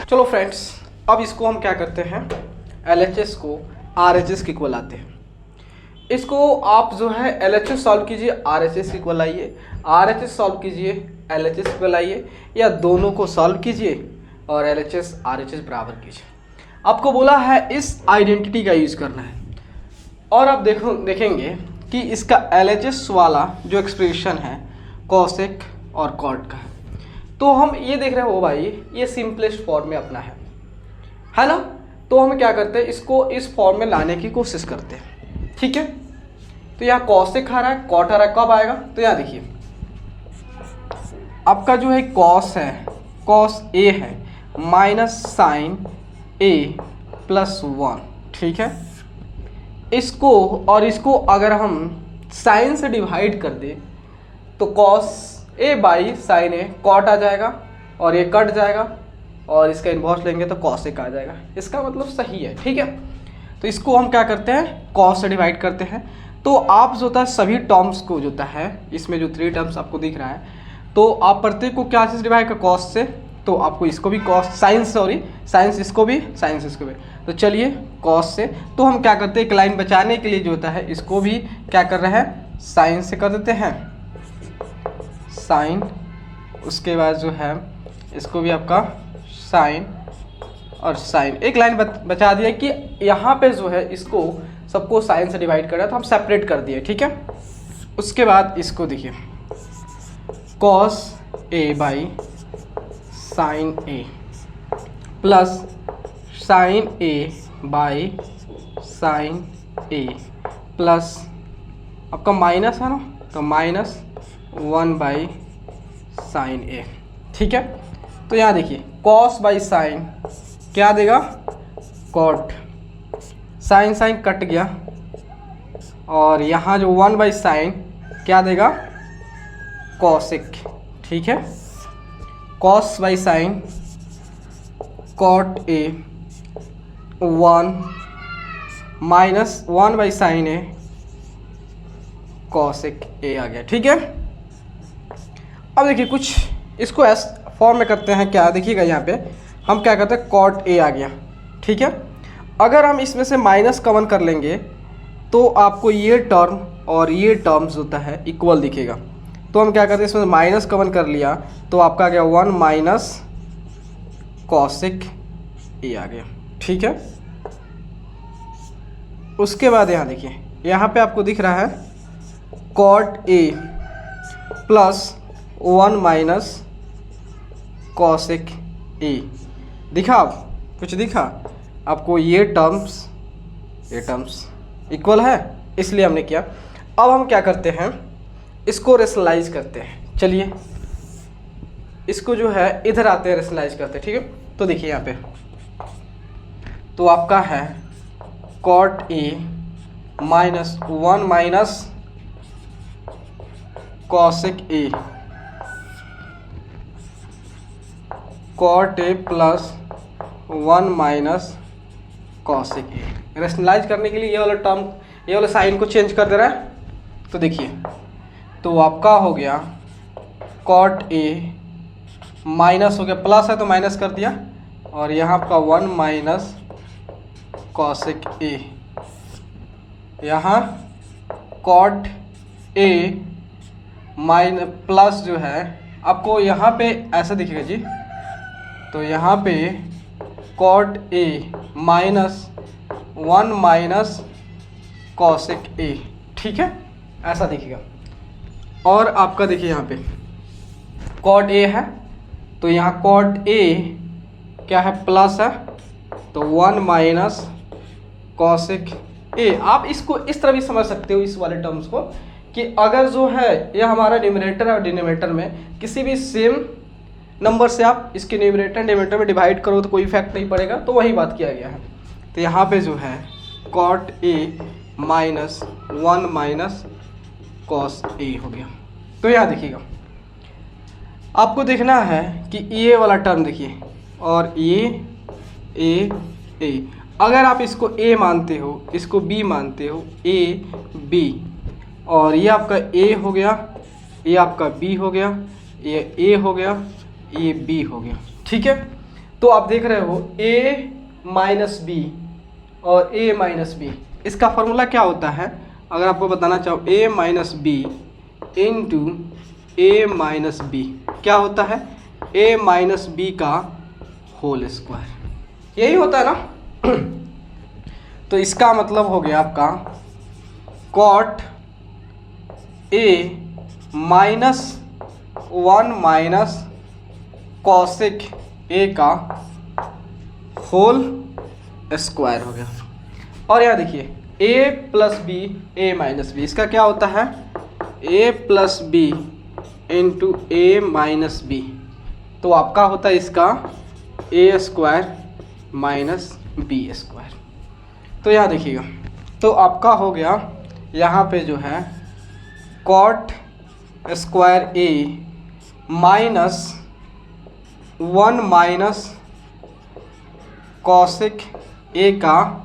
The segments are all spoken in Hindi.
चलो फ्रेंड्स, अब इसको हम क्या करते हैं, LHS को RHS के इक्वल लाते हैं। इसको आप जो है LHS सॉल्व कीजिए, RHS के इक्वल लाइए, RHS सॉल्व कीजिए, LHS के इक्वल लाइए, या दोनों को सॉल्व कीजिए और LHS RHS बराबर कीजिए। आपको बोला है इस आइडेंटिटी का यूज़ करना है, और आप देखेंगे कि इसका LHS वाला जो एक्सप्रेशन है कॉसेक और कॉट का है, तो हम ये देख रहे हो भाई ये सिंपलेस्ट फॉर्म में अपना है ना। तो हम क्या करते हैं, इसको इस फॉर्म में लाने की कोशिश करते हैं, ठीक है। तो यहाँ कॉसेक आ रहा है, कॉट आ रहा है, कब आएगा, तो यहाँ देखिए आपका जो है कॉस है, कॉस ए है माइनस साइन ए प्लस 1, ठीक है। इसको और इसको अगर हम साइन से डिवाइड कर दें तो cos A by sine A cot आ जाएगा, और ये कट जाएगा, और इसका इन्वर्स लेंगे तो कॉसेक आ जाएगा। इसका मतलब सही है, ठीक है। तो इसको हम क्या करते हैं, कॉस से डिवाइड करते हैं। तो आप जो होता है सभी टर्म्स को जो होता है, इसमें जो 3 टर्म्स आपको दिख रहा है, तो आप प्रत्येक को क्या से डिवाइड कर, कॉस से, तो आपको इसको भी कॉस साइंस इसको भी, साइंस इसको भी। तो चलिए कॉस से, तो हम क्या करते हैं, एक लाइन बचाने के लिए जो होता है इसको भी क्या कर रहे हैं, साइन से कर देते हैं, साइन। उसके बाद जो है इसको भी आपका साइन और साइन, एक लाइन बचा दिया कि यहाँ पे जो है इसको सबको साइन से डिवाइड कर रहा है, तो हम सेपरेट कर दिए, ठीक है। उसके बाद इसको देखिए cos A by sine A plus sign A by sine A plus आपका माइनस है ना, तो माइनस 1 बाई साइन ए, ठीक है। तो यहाँ देखिए कॉस बाई साइन क्या देगा, कॉट, साइन साइन कट गया, और यहाँ जो 1 बाई साइन क्या देगा, कॉसेक, ठीक है। Cos by sine cot A 1 minus 1 by sine A cosec A आ गया, ठीक है। अब देखिए कुछ इसको एस फॉर्म में करते हैं, क्या देखिएगा यहाँ पे हम क्या करते हैं, कॉट ए आ गया, ठीक है। अगर हम इसमें से माइनस कॉमन कर लेंगे तो आपको ये टर्म और ये टर्म्स होता है इक्वल दिखेगा। तो हम क्या करते हैं, इसमें माइनस कॉमन कर लिया तो आपका आ गया 1 माइनस कॉसेक ए आ गया, ठीक है। उसके बाद यहाँ देखिए, यहाँ पे आपको दिख रहा है cot A plus 1 minus cosec A, दिखा आप, कुछ दिखा आपको, ये टर्म्स इक्वल है, इसलिए हमने किया। अब हम क्या करते हैं, इसको रेशनलाइज करते हैं। चलिए इसको जो है इधर आते हैं, रेशनलाइज करते हैं, ठीक है। तो देखिए यहाँ पे तो आपका है cot A minus 1 minus cosec A, cot A plus 1 minus cosec A. Rationalise करने के लिए ये वाला टर्म, ये वाला साइन को चेंज कर दे रहा है। तो देखिए तो आपका हो गया कॉट ए माइनस हो गया, प्लस है तो माइनस कर दिया, और यहाँ आपका 1 माइनस कॉसेक ए, यहाँ कॉट ए माइनस प्लस जो है आपको यहाँ पे ऐसा दिखेगा जी, तो यहाँ पे cot A minus 1 minus cosec A, ठीक है, ऐसा दिखेगा। और आपका देखिए यहाँ पे कॉट ए है, तो यहाँ कॉट ए क्या है, प्लस है, तो 1 माइनस कॉसेक ए। आप इसको इस तरह भी समझ सकते हो, इस वाले टर्म्स को, कि अगर जो है ये हमारा न्यूमरेटर और डिनोमिनेटर में किसी भी सेम नंबर से आप इसके न्यूमरेटर डिनोमिनेटर में डिवाइड करो तो कोई इफेक्ट नहीं पड़ेगा, तो वही बात किया गया है। तो यहाँ पे जो है cot A minus 1 minus cos A हो गया। तो यहाँ देखिएगा आपको देखना है कि ये वाला टर्म देखिए, और ये ए, अगर आप इसको ए मानते हो, इसको बी मानते हो, ए बी, और ये आपका ए हो गया, ये आपका बी हो गया, ये ए हो गया, ये बी हो गया, ठीक है। तो आप देख रहे हो a माइनस बी और a माइनस बी, इसका फॉर्मूला क्या होता है अगर आपको बताना चाहो, a minus B into a minus B क्या होता है, a माइनस बी का होल स्क्वायर, यही होता है ना। तो इसका मतलब हो गया आपका cot a minus 1 minus cosec a का होल स्क्वायर हो गया। और यहाँ देखिए a plus B a minus B, इसका क्या होता है a plus B into a minus B, तो आपका होता है इसका a square minus B square. तो यहाँ देखिएगा, तो आपका हो गया यहाँ पे जो है cot square a minus 1 minus cosec a का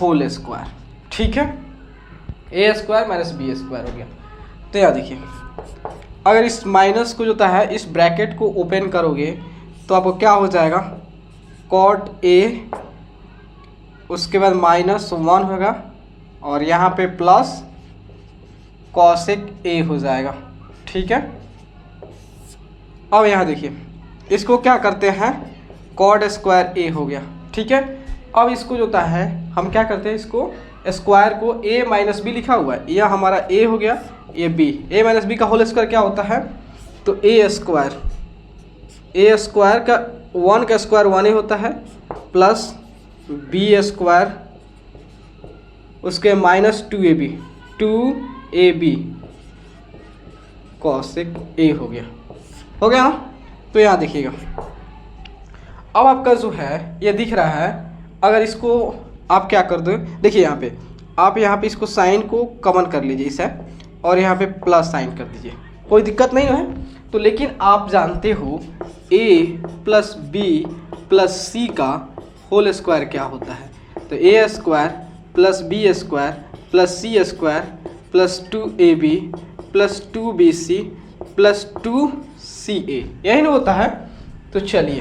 होल स्क्वायर, ठीक है, a square minus B square हो गया। तो यहाँ देखिए अगर इस माइनस को जो होता है इस ब्रैकेट को ओपन करोगे तो आपको क्या हो जाएगा, कॉट a उसके बाद माइनस 1 होगा और यहाँ पे प्लस कॉसेक a हो जाएगा, ठीक है। अब यहाँ देखिए इसको क्या करते हैं, कॉट स्क्वायर a हो गया, ठीक है। अब इसको जो होता है हम क्या करते हैं, इसको स्क्वायर को a माइनस बी लिखा हुआ है, यह हमारा a हो गया, ये b, a माइनस बी का होल स्क्वायर क्या होता है, तो a स्क्वायर का 1 का स्क्वायर 1 ही होता है प्लस b स्क्वायर उसके माइनस 2ab कॉसेक a हो गया ना। तो यहाँ देखिएगा अब आपका जो है ये दिख रहा है, अगर इसको आप क्या कर दो, देखिए यहाँ पे आप यहाँ पे इसको साइन को कॉमन कर लीजिए इसे और यहाँ पे प्लस साइन कर दीजिए, कोई दिक्कत नहीं है। तो लेकिन आप जानते हो a plus B plus C का होल स्क्वायर क्या होता है, तो a square plus B square plus C square plus 2ab plus 2bc plus 2ca, यही ना होता है। तो चलिए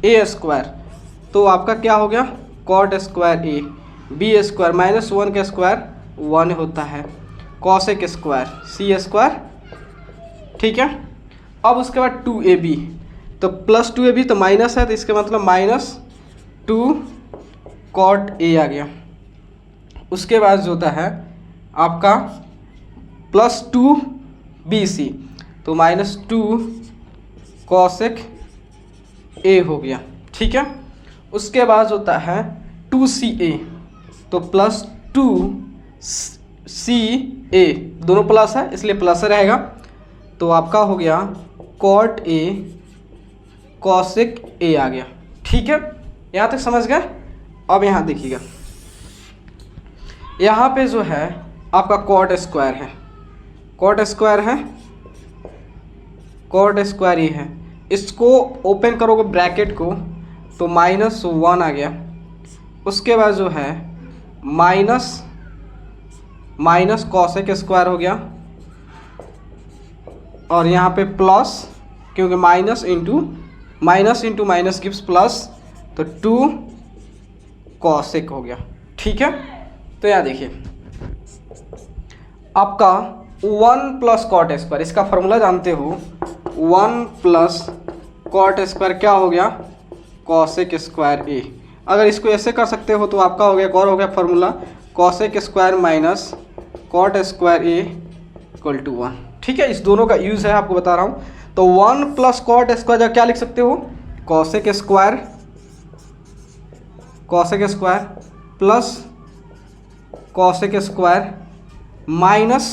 a स्क्वायर तो आपका क्या हो गया, cot square a, B square minus 1 का स्क्वायर 1 होता है, कॉसेक स्क्वायर सी स्क्वायर, ठीक है। अब उसके बाद 2ab, तो प्लस 2ab तो माइनस है तो इसका मतलब माइनस 2 कॉट a आ गया। उसके बाद जो होता है आपका प्लस 2bc, तो माइनस 2 कॉसेक a हो गया, ठीक है। उसके बाद होता है 2ca, तो प्लस 2ca, दोनों प्लस है इसलिए प्लस रहेगा, तो आपका हो गया कॉट a कॉसेक a आ गया, ठीक है। यहाँ तक समझ गए। अब यहाँ देखिएगा यहाँ पे जो है आपका कॉट स्क्वायर है, कॉट स्क्वायर ये है, इसको ओपन करोगे ब्रैकेट को तो माइनस 1 आ गया। उसके बाद जो है माइनस कॉसेक स्क्वायर हो गया और यहाँ पे प्लस, क्योंकि minus into minus gives plus, तो 2 कॉसेक हो गया, ठीक है। तो यहाँ देखिए आपका 1 प्लस कॉट स्क्वायर, इसका फॉर्मूला जानते हो, 1 प्लस कॉट स्क्वायर क्या हो गया, कॉसेक स्क्वायर a। अगर इसको ऐसे कर सकते हो तो आपका हो गया, और हो गया formula cosec square minus cot square a equal to 1, ठीक है। इस दोनों का यूज़ है आपको बता रहा हूँ। तो 1 प्लस कॉट स्क्वायर जब क्या लिख सकते हो, cosec square plus cosec square minus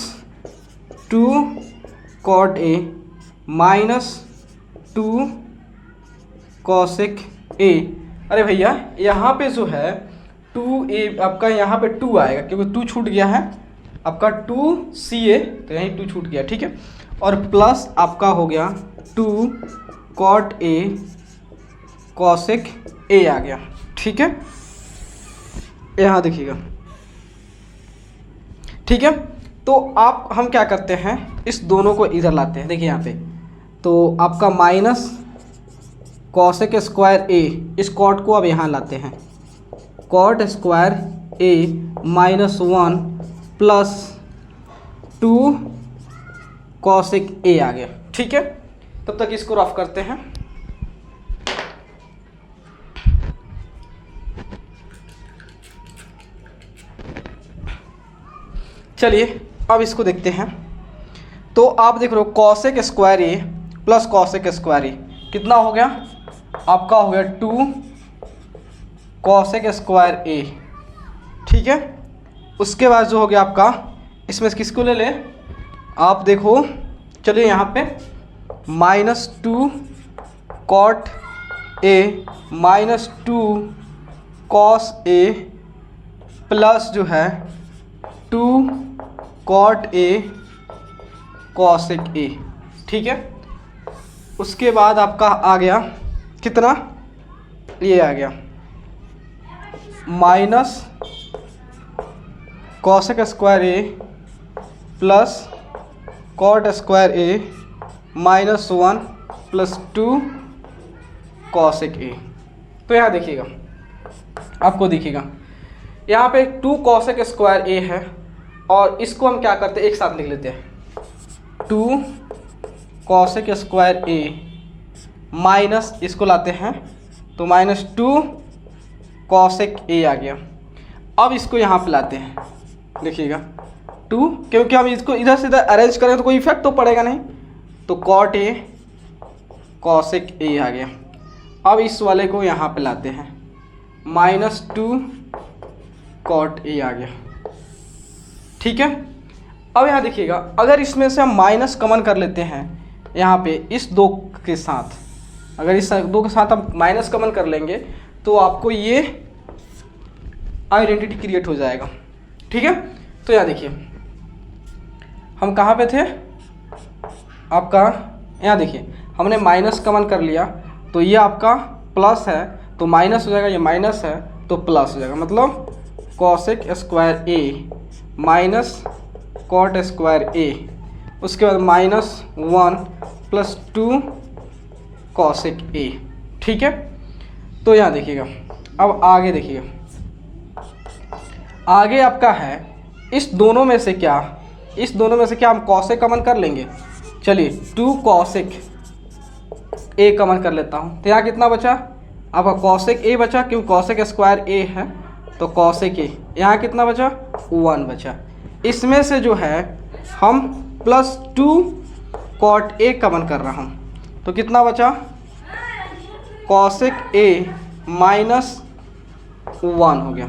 2 cot a minus 2 cosec a। अरे भैया यहाँ पे जो है 2a आपका यहाँ पे 2 आएगा क्योंकि 2 छूट गया है, आपका 2ca तो यहीं 2 छूट गया, ठीक है। और प्लस आपका हो गया 2 कॉट a कॉसेक a आ गया, ठीक है। यहाँ देखिएगा, ठीक है। तो आप हम क्या करते हैं, इस दोनों को इधर लाते हैं, देखिए यहाँ पे, तो आपका माइनस कॉसेक स्क्वायर ए, इस कॉट को अब यहाँ लाते हैं, cot square A -1 plus 2 cosec A आ गया। ठीक है, तब तक इसको रफ करते हैं। चलिए अब इसको देखते हैं। तो आप देख रहे हो cosec square A plus cosec square ए कितना हो गया आपका, हो गया 2 कॉसेक स्क्वायर ए। ठीक है, उसके बाद जो हो गया आपका, इसमें से किसको ले ले आप देखो, चलिए यहाँ पे -2 cot A -2 cos A plus जो है 2 कॉट ए कॉसेक ए। ठीक है, उसके बाद आपका आ गया कितना, ये आ गया minus cosec square A plus cot square A -1 plus 2 cosec A. तो यहाँ देखिएगा, आपको दिखेगा यहाँ पे 2 कॉसेक स्क्वायर ए है, और इसको हम क्या करते हैं एक साथ लिख लेते हैं, 2 कॉसेक स्क्वायर ए माइनस इसको लाते हैं तो -2 कॉसेक ए आ गया। अब इसको यहाँ पे लाते हैं, देखिएगा 2, क्योंकि हम इसको इधर से इधर अरेंज करें तो कोई इफेक्ट तो पड़ेगा नहीं, तो कॉट ए कॉसेक ए आ गया। अब इस वाले को यहाँ पे लाते हैं, -2 कॉट ए आ गया। ठीक है, अब यहाँ देखिएगा, अगर इसमें से हम माइनस कॉमन कर लेते हैं यहाँ पे इस 2 के साथ, अगर इस 2 के साथ हम माइनस कॉमन कर लेंगे तो आपको ये आइडेंटिटी क्रिएट हो जाएगा। ठीक है, तो यहाँ देखिए हम कहाँ पे थे, आपका यहाँ देखिए हमने माइनस कॉमन कर लिया, तो ये आपका प्लस है तो माइनस हो जाएगा, ये माइनस है तो प्लस हो जाएगा, मतलब कॉसेक स्क्वायर ए माइनस कॉट स्क्वायर ए, उसके बाद -1 प्लस 2 कॉसेक ए। ठीक है, तो यहाँ देखिएगा, अब आगे देखिएगा, आगे आपका है इस दोनों में से क्या, इस दोनों में से क्या हम कॉसेक कॉमन कर लेंगे। चलिए 2 कॉसेक ए कॉमन कर लेता हूँ, तो यहाँ कितना बचा आपका, कॉसेक ए बचा, क्योंकि कॉसेक स्क्वायर ए है तो कॉसेक ए, यहाँ कितना बचा 1 बचा। इसमें से जो है हम +2 कॉट ए कॉमन कर रहा हूँ, तो कितना बचा कॉसेक ए -1 हो गया,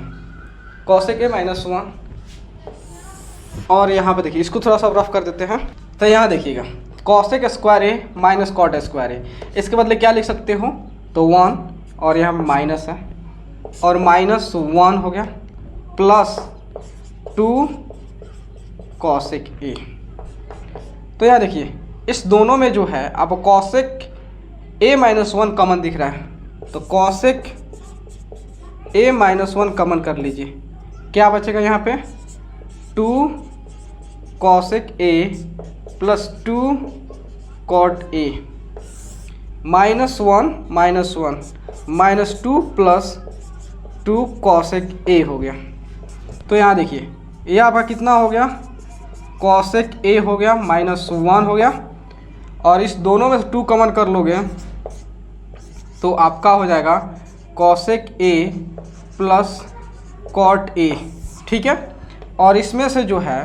कॉसेक ए -1। और यहाँ पे देखिए इसको थोड़ा सा रफ कर देते हैं, तो यहाँ देखिएगा कॉसेक स्क्वायर ए माइनस कॉट स्क्वायर ए, इसके बदले क्या लिख सकते हो, तो 1 और यहाँ माइनस है और -1 हो गया प्लस 2 कॉसेक ए। तो यहाँ देखिए इस दोनों में जो है आपको कॉसेक ए -1 कॉमन दिख रहा है, तो कॉसेक ए -1 कॉमन कर लीजिए, क्या बचेगा यहाँ पे 2 cosec A plus 2 cot A, -1 -2 plus 2 cosec A हो गया। तो यहाँ देखिए ये आपका कितना हो गया, कॉसेक ए हो गया -1 हो गया, और इस दोनों में 2 कॉमन कर लोगे तो आपका हो जाएगा cosec A plus cot A. ठीक है, और इसमें से जो है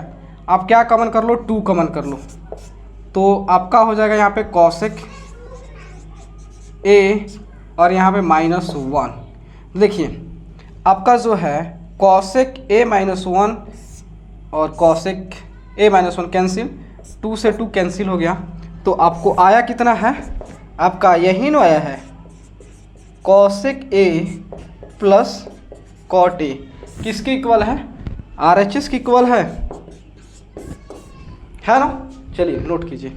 आप क्या कॉमन कर लो, 2 कॉमन कर लो, तो आपका हो जाएगा यहाँ पे कॉसेक ए और यहाँ पे -1। देखिए आपका जो है कॉसेक ए -1 और कॉसेक ए -1 कैंसिल, 2 से 2 कैंसिल हो गया, तो आपको आया कितना है, आपका यही ना आया है cosec A plus cot A, किसके इक्वल है, RHS की इक्वल है ना। चलिए नोट कीजिए।